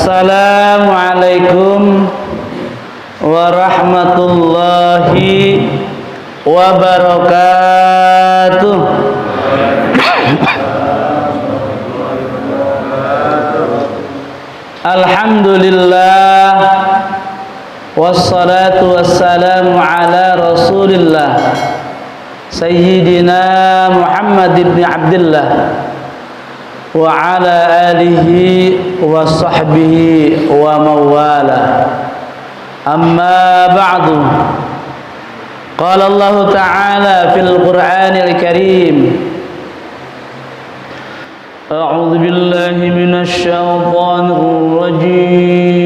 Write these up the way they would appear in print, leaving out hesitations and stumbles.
Assalamualaikum warahmatullahi wabarakatuh. Alhamdulillah, wassalatu wassalamu ala rasulillah Sayyidina Muhammad ibn Abdullah wa ala alihi wa sahbihi wa mawala. Amma ba'du. Qala Allah Ta'ala fil Qur'anil Karim, A'udzu billahi minasy syaithanir rajim.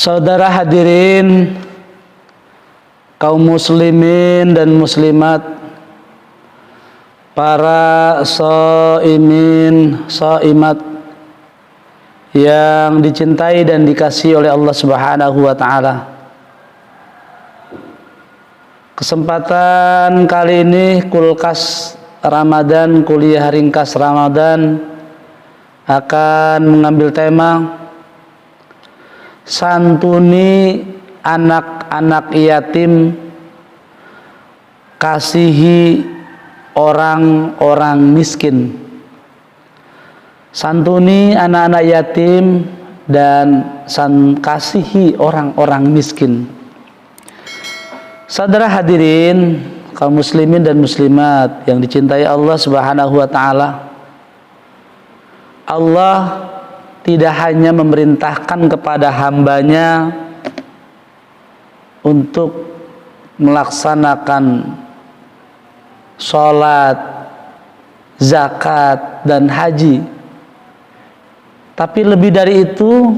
Saudara hadirin, kaum muslimin dan muslimat, para shaimin, shaimat yang dicintai dan dikasihi oleh Allah Subhanahu wa taala. Kesempatan kali ini kulkas Ramadan, kuliah ringkas Ramadan akan mengambil tema santuni anak-anak yatim, kasihi orang-orang miskin. Santuni anak-anak yatim dan kasihi orang-orang miskin. Saudara hadirin, kaum muslimin dan muslimat yang dicintai Allah Subhanahu wa taala. Allah tidak hanya memerintahkan kepada hambanya untuk melaksanakan sholat, zakat, dan haji, tapi lebih dari itu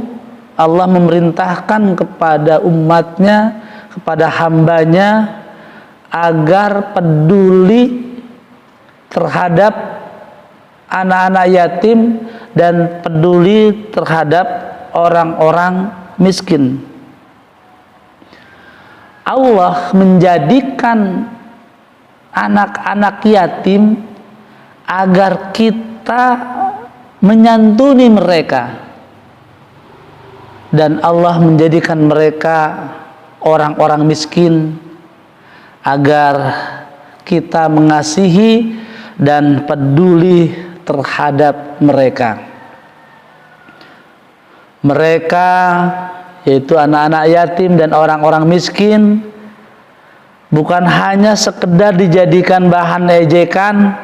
Allah memerintahkan kepada umatnya, kepada hambanya agar peduli terhadap anak-anak yatim dan peduli terhadap orang-orang miskin. Allah menjadikan anak-anak yatim agar kita menyantuni mereka, dan Allah menjadikan mereka orang-orang miskin agar kita mengasihi dan peduli terhadap mereka. Mereka, yaitu anak-anak yatim dan orang-orang miskin, bukan hanya sekedar dijadikan bahan ejekan,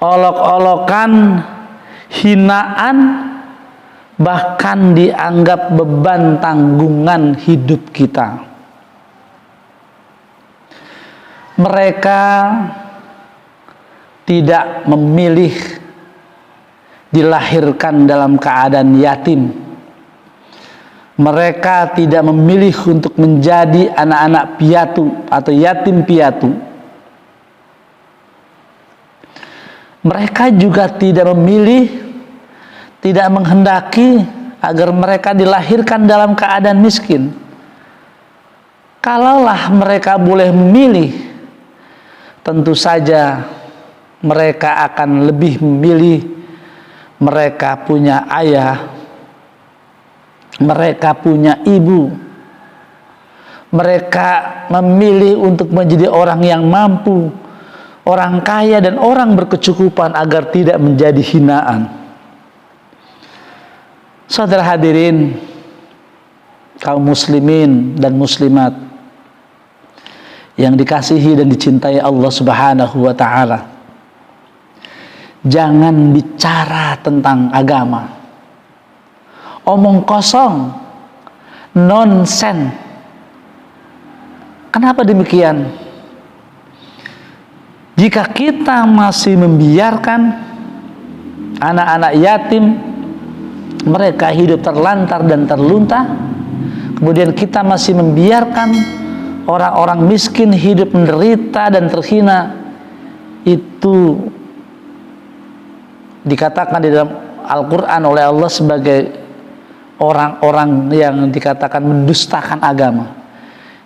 olok-olokan, hinaan, bahkan dianggap beban tanggungan hidup kita. Mereka tidak memilih dilahirkan dalam keadaan yatim. Mereka tidak memilih untuk menjadi anak-anak piatu atau yatim piatu. Mereka juga tidak memilih, tidak menghendaki agar mereka dilahirkan dalam keadaan miskin. Kalaulah mereka boleh memilih, tentu saja mereka akan lebih memilih mereka punya ayah, mereka punya ibu, mereka memilih untuk menjadi orang yang mampu, orang kaya dan orang berkecukupan agar tidak menjadi hinaan. Saudara hadirin, kaum muslimin dan muslimat yang dikasihi dan dicintai Allah Subhanahu wa ta'ala, jangan bicara tentang agama omong kosong, nonsen. Kenapa demikian? Jika kita masih membiarkan anak-anak yatim mereka hidup terlantar dan terlunta, kemudian kita masih membiarkan orang-orang miskin hidup menderita dan terhina, itu dikatakan di dalam Al-Quran oleh Allah sebagai orang-orang yang dikatakan mendustakan agama.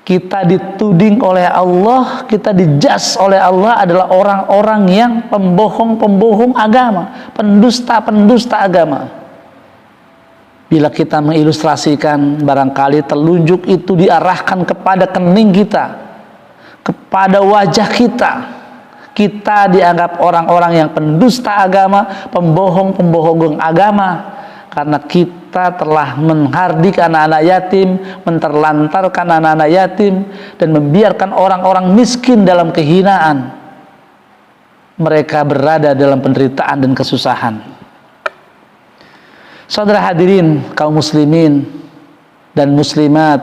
Kita dituding oleh Allah, kita dijas oleh Allah adalah orang-orang yang pembohong-pembohong agama, pendusta-pendusta agama. Bila kita mengilustrasikan, barangkali telunjuk itu diarahkan kepada kening kita, kepada wajah kita. Kita dianggap orang-orang yang pendusta agama, pembohong-pembohong agama, karena kita telah menghardik anak-anak yatim, menterlantarkan anak-anak yatim, dan membiarkan orang-orang miskin dalam kehinaan. Mereka berada dalam penderitaan dan kesusahan. Saudara hadirin, kaum muslimin dan muslimat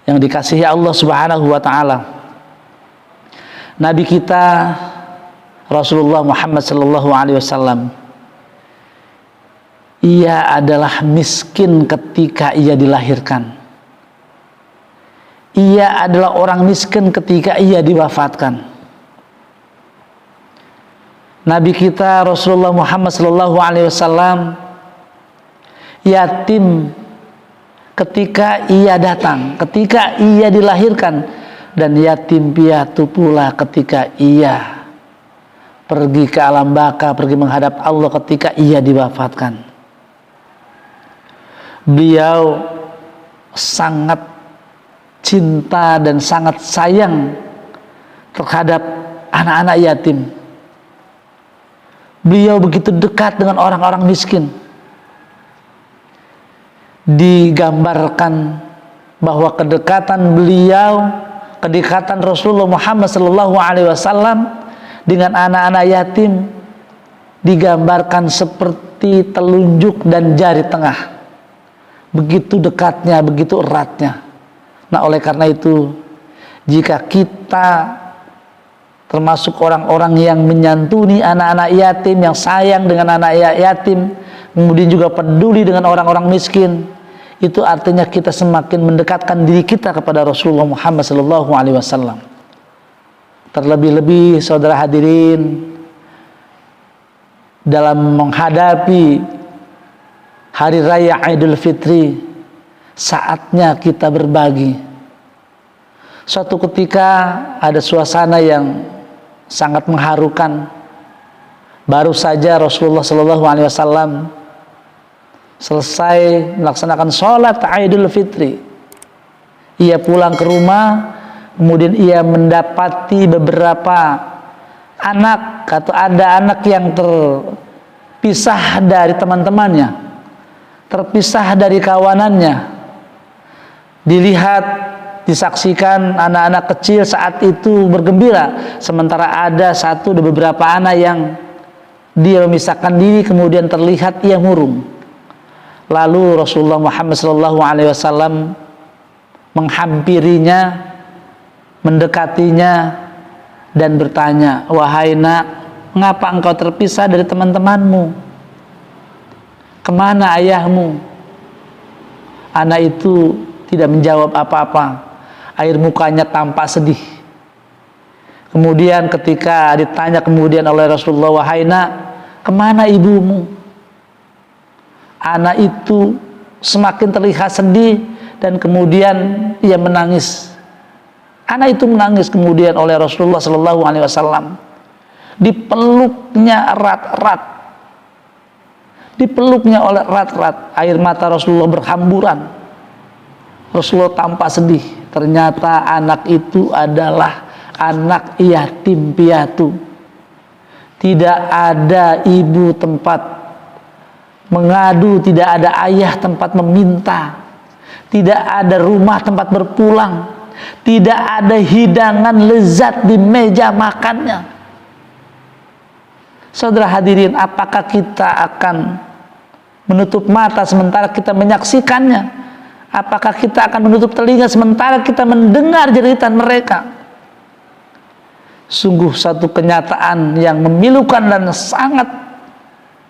yang dikasihi Allah Subhanahu wa ta'ala, Nabi kita Rasulullah Muhammad sallallahu alaihi wasallam, ia adalah miskin ketika ia dilahirkan. Ia adalah orang miskin ketika ia diwafatkan. Nabi kita Rasulullah Muhammad sallallahu alaihi wasallam yatim ketika ia datang, ketika ia dilahirkan, dan yatim piatu pula ketika ia pergi ke alam baka, pergi menghadap Allah ketika ia diwafatkan. Beliau sangat cinta dan sangat sayang terhadap anak-anak yatim. Beliau begitu dekat dengan orang-orang miskin. Digambarkan bahwa kedekatan beliau, kedekatan Rasulullah Muhammad sallallahu alaihi wasallam dengan anak-anak yatim digambarkan seperti telunjuk dan jari tengah. Begitu dekatnya, begitu eratnya. Nah, oleh karena itu, jika kita termasuk orang-orang yang menyantuni anak-anak yatim, yang sayang dengan anak yatim, kemudian juga peduli dengan orang-orang miskin, itu artinya kita semakin mendekatkan diri kita kepada Rasulullah Muhammad SAW. Terlebih-lebih saudara hadirin, dalam menghadapi Hari Raya Idul Fitri, saatnya kita berbagi. Suatu ketika ada suasana yang sangat mengharukan. Baru saja Rasulullah SAW selesai melaksanakan sholat Idul Fitri. Ia pulang ke rumah, kemudian ia mendapati beberapa anak, atau ada anak yang terpisah dari teman-temannya, terpisah dari kawanannya. Dilihat, disaksikan anak-anak kecil saat itu bergembira, sementara ada satu dari beberapa anak yang dia memisahkan diri, kemudian terlihat ia murung. Lalu Rasulullah Muhammad SAW menghampirinya, mendekatinya, dan bertanya, "Wahai nak, mengapa engkau terpisah dari teman-temanmu?" kemana ayahmu? Anak itu tidak menjawab apa-apa, air mukanya tampak sedih. Kemudian ketika ditanya kemudian oleh Rasulullah, wahai nak, kemana ibumu? Anak itu semakin terlihat sedih dan kemudian ia menangis. Anak itu menangis kemudian oleh Rasulullah Sallallahu Alaihi Wasallam, dipeluknya erat-erat, dipeluknya oleh erat-erat. Air mata Rasulullah berhamburan. Rasulullah tampak sedih. Ternyata anak itu adalah anak yatim piatu. Tidak ada ibu tempat mengadu, tidak ada ayah tempat meminta, tidak ada rumah tempat berpulang, tidak ada hidangan lezat di meja makannya. Saudara hadirin, apakah kita akan menutup mata sementara kita menyaksikannya? Apakah kita akan menutup telinga sementara kita mendengar jeritan mereka? Sungguh satu kenyataan yang memilukan dan sangat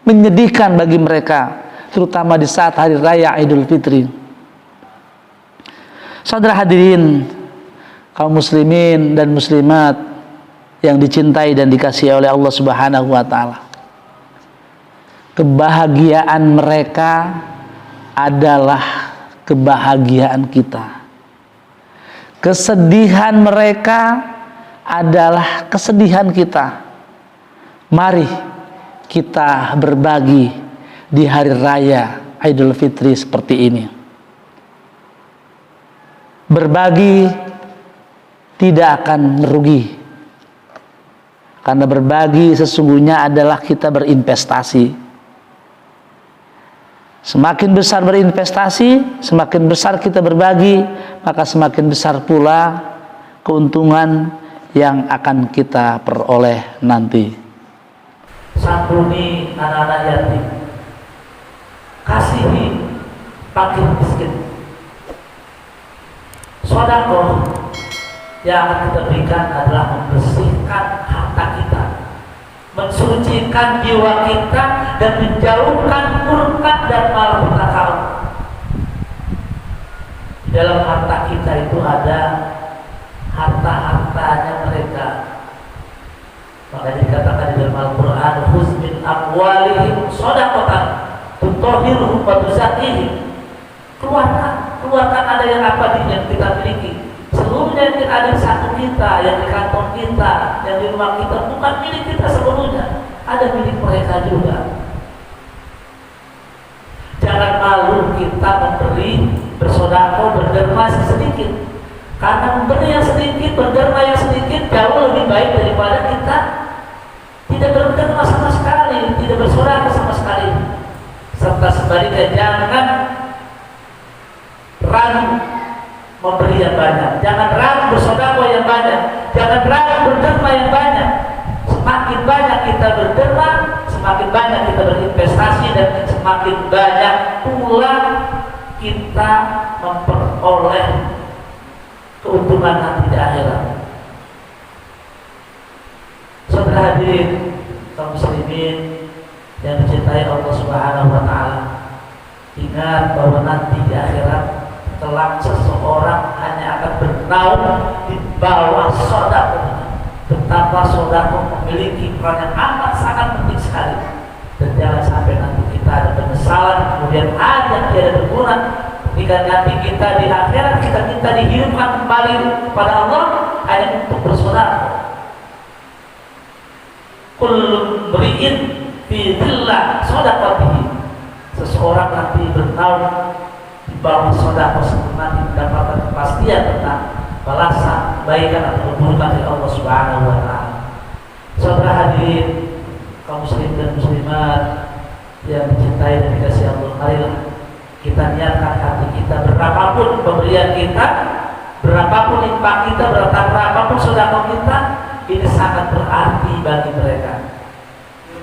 menyedihkan bagi mereka, terutama di saat hari raya Idul Fitri. Saudara hadirin, kaum muslimin dan muslimat yang dicintai dan dikasihi oleh Allah Subhanahu wa taala. Kebahagiaan mereka adalah kebahagiaan kita. Kesedihan mereka adalah kesedihan kita. Mari kita berbagi di hari raya Idul Fitri seperti ini. Berbagi tidak akan merugi, karena berbagi sesungguhnya adalah kita berinvestasi. Semakin besar berinvestasi, semakin besar kita berbagi, maka semakin besar pula keuntungan yang akan kita peroleh nanti. Santuni anak-anak yatim, kasihi fakir miskin. Sedekah yang akan kita berikan adalah membersihkan harta kita, mensucikan jiwa kita, dan menjauhkan murka dan malapetaka. Di dalam harta kita itu ada harta-hartanya mereka. Makanya dikatakan di dalam Al-Quran, khudz min amwalihim shadaqatan tutahhiruhum wa tuzakkihim. Keluarkan ada yang apa yang kita miliki. Seluruhnya yang ada di saku kita, yang di kantong kita, yang di rumah kita, bukan milik kita seluruhnya, ada milik mereka juga. Jangan malu kita memberi, bersedekah, berderma sedikit. Karena memberi yang sedikit, berderma yang sedikit jauh lebih baik daripada kita tidak berderma sama sekali, tidak bersedekah sama sekali. Serta sebaliknya, jangan ragu memberi yang banyak, jangan ragu bersedekah yang banyak, jangan ragu berderma yang banyak. Semakin banyak kita berderma, semakin banyak kita berinvestasi, dan semakin banyak pula kita memperoleh keuntungan nanti di akhirat. Saudara hadirin kaum muslimin yang dicintai Allah Subhanahu wa taala, ingat bahwa nanti di akhirat kelak seseorang hanya akan bernaung di bawah sedekah. Betapa sedekah memiliki peran yang amat sangat penting sekali. Dan jangan sampai nanti kita ada penyesalan, kemudian ada tiada berguna. Jika nanti kita di akhirat kita dihidupkan kembali kepada Allah hanya untuk bersedekah. Kullu mri'in fi dhillah shadaqatihi. Seseorang nanti bernaung di bawah sedekah sebelum nanti mendapatkan kepastian tentang balasan kebaikan atau keburukan dari Allah Subhanahu wa taala. Saudara hadirin kaum muslim dan muslimat yang dicintai dan dikasihi Allah, marilah kita niatkan hati kita, berapapun pemberian kita, berapapun infak kita, berapapun sedekah kita, ini sangat berarti bagi mereka.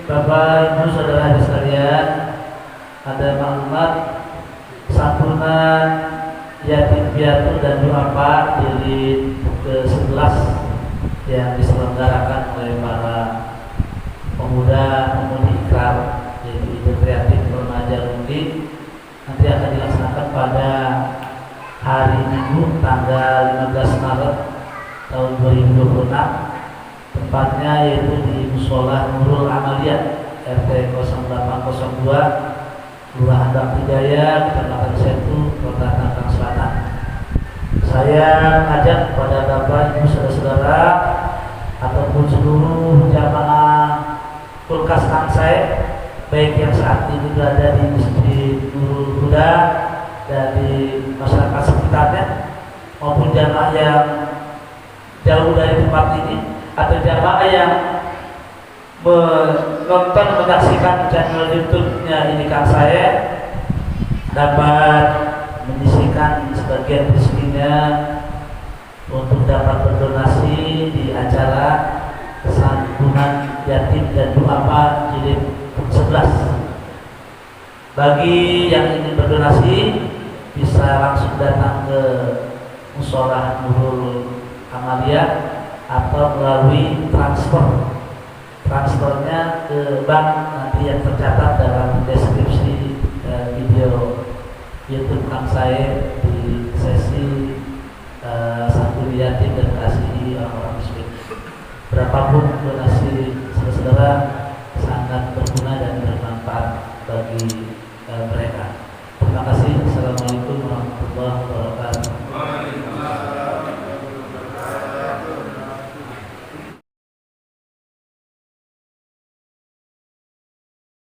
Bapak, Ibu, saudara hadirin sekalian, ada maklumat santunan yatim piatu dan duafa jilid ke-11 yang diselenggarakan oleh para pemuda pemudi Ikrar, yaitu ide kreatif remaja nanti akan dilaksanakan pada hari Minggu tanggal 15 Maret tahun 2026. Tempatnya yaitu di Musola Nurul Amaliyah RT 0802 Kelurahan Bakti Jaya, Kecamatan Setu, Kota Tangerang Selatan. Saya ajak kepada Bapak Ibu saudara-saudara ataupun seluruh jamaah Kulkas Tangsai, baik yang saat ini berada di Masjid Nurul Huda dan di masyarakat sekitarnya, maupun jamaah yang jauh dari tempat ini atau jamaah yang menonton, menyaksikan channel YouTube-nya ini kan saya, dapat menyisihkan sebagian rezekinya untuk dapat berdonasi di acara santunan yatim dan duafa jilid 11. Bagi yang ingin berdonasi bisa langsung datang ke Musola Nurul Amaliyah atau melalui transfernya ke bank nanti yang tercatat dalam deskripsi video YouTube Kang saya di sesi satu yatim dan kasih orang-orang miskin. Berapapun donasi saudara sangat berguna dan bermanfaat bagi mereka. Terima kasih. Assalamualaikum warahmatullahi wabarakatuh.